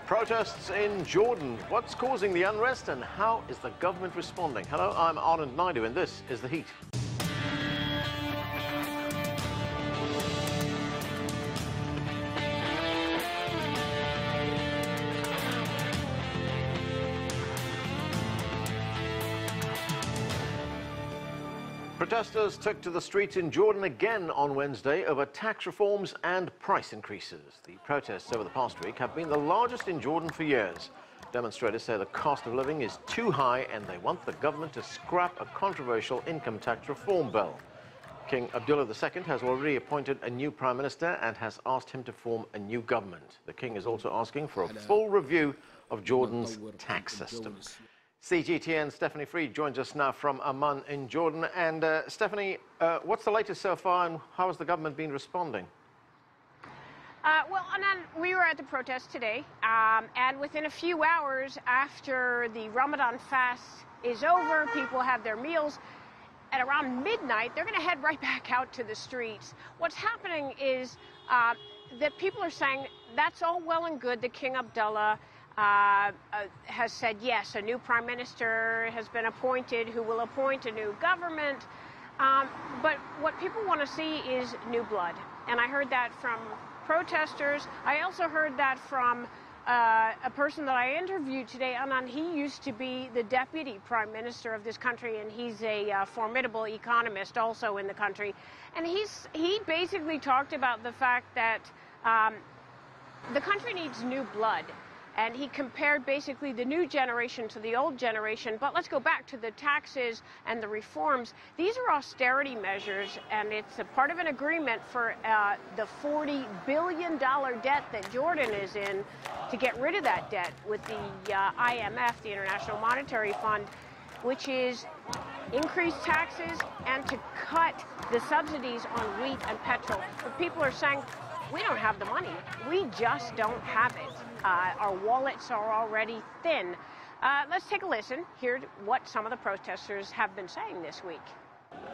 Protests in Jordan. What's causing the unrest and how is the government responding? Hello, I'm Anand Naidu and this is The Heat. Protesters took to the streets in Jordan again on Wednesday over tax reforms and price increases. The protests over the past week have been the largest in Jordan for years. Demonstrators say the cost of living is too high and they want the government to scrap a controversial income tax reform bill. King Abdullah II has already appointed a new prime minister and has asked him to form a new government. The king is also asking for a full review of Jordan's tax system. CGTN Stephanie Freid joins us now from Amman in Jordan. And Stephanie, what's the latest so far and how has the government been responding? Well, Anand, we were at the protest today, and within a few hours after the Ramadan fast is over, people have their meals. At around midnight, they're going to head right back out to the streets. What's happening is that people are saying that's all well and good. The King Abdullah has said, yes, a new prime minister has been appointed who will appoint a new government. But what people want to see is new blood. And I heard that from protesters. I also heard that from a person that I interviewed today, Anand. He used to be the deputy prime minister of this country, and he's a formidable economist also in the country. And he basically talked about the fact that the country needs new blood. And he compared basically the new generation to the old generation. But let's go back to the taxes and the reforms. These are austerity measures, and it's a part of an agreement for the $40 billion debt that Jordan is in to get rid of that debt with the IMF, the International Monetary Fund, which is increase taxes and to cut the subsidies on wheat and petrol. But people are saying, we don't have the money. We just don't have it. Our wallets are already thin. Let's take a listen. Hear what some of the protesters have been saying this week.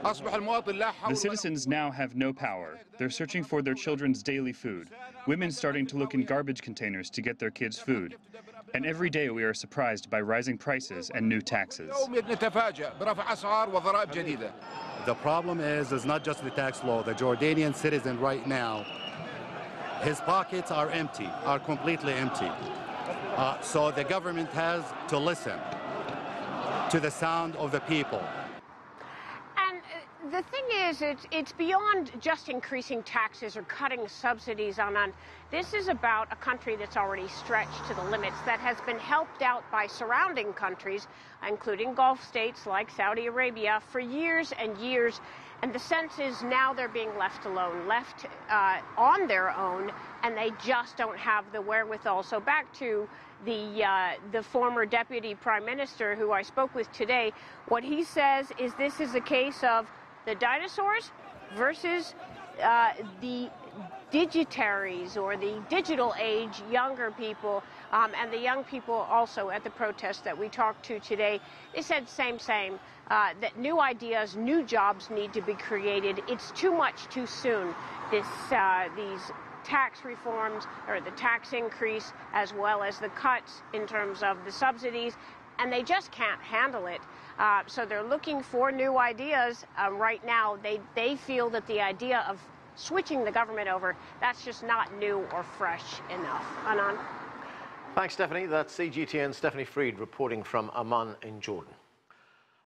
The citizens now have no power. They're searching for their children's daily food. Women starting to look in garbage containers to get their kids' food. And every day we are surprised by rising prices and new taxes. The problem is not just the tax law. The Jordanian citizen right now, his pockets are empty, are completely empty. So the government has to listen to the sound of the people. And the thing is, it's beyond just increasing taxes or cutting subsidies on. This is about a country that's already stretched to the limits, that has been helped out by surrounding countries, including Gulf states like Saudi Arabia, for years and years. And the sense is now they're being left alone, left on their own, and they just don't have the wherewithal. So back to the former deputy prime minister who I spoke with today, what he says is this is a case of the dinosaurs versus the digitaries or the digital age, younger people, and the young people also at the protest that we talked to today. They said same, that new ideas, new jobs need to be created. It's too much too soon. These tax reforms or the tax increase as well as the cuts in terms of the subsidies, and they just can't handle it. So they're looking for new ideas. Right now, they feel that the idea of switching the government over, that's just not new or fresh enough. Anand? Thanks, Stephanie. That's CGTN Stephanie Freid reporting from Amman in Jordan.